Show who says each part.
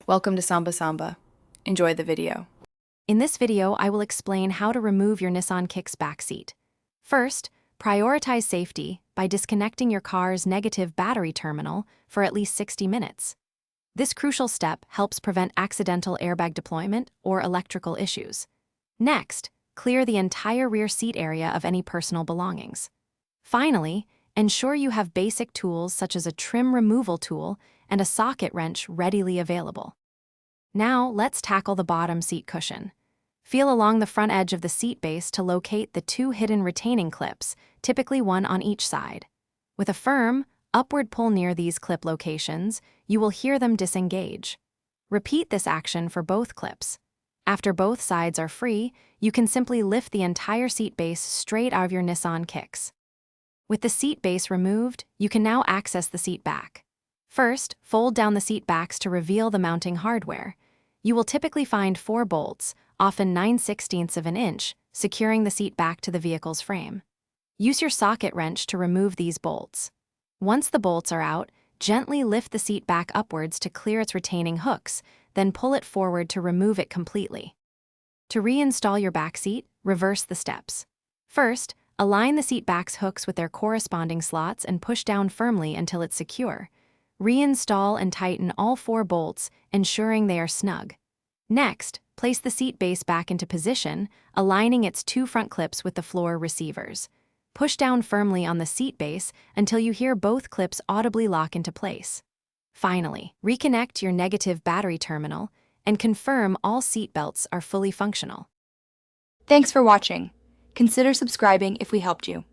Speaker 1: Welcome to Samba Samba. Enjoy the video.
Speaker 2: In this video, I will explain how to remove your Nissan Kicks backseat. First, prioritize safety by disconnecting your car's negative battery terminal for at least 60 minutes. This crucial step helps prevent accidental airbag deployment or electrical issues. Next, clear the entire rear seat area of any personal belongings. Finally, ensure you have basic tools such as a trim removal tool and a socket wrench readily available. Now, let's tackle the bottom seat cushion. Feel along the front edge of the seat base to locate the two hidden retaining clips, typically one on each side. With a firm, upward pull near these clip locations, you will hear them disengage. Repeat this action for both clips. After both sides are free, you can simply lift the entire seat base straight out of your Nissan Kicks. With the seat base removed, you can now access the seat back. First, fold down the seat backs to reveal the mounting hardware. You will typically find 4 bolts, often 9/16 of an inch, securing the seat back to the vehicle's frame. Use your socket wrench to remove these bolts. Once the bolts are out, gently lift the seat back upwards to clear its retaining hooks, then pull it forward to remove it completely. To reinstall your back seat, reverse the steps. First, align the seat back's hooks with their corresponding slots and push down firmly until it's secure. Reinstall and tighten all 4 bolts, ensuring they are snug. Next, place the seat base back into position, aligning its 2 front clips with the floor receivers. Push down firmly on the seat base until you hear both clips audibly lock into place. Finally, reconnect your negative battery terminal and confirm all seat belts are fully functional.
Speaker 3: Thanks for watching. Consider subscribing if we helped you.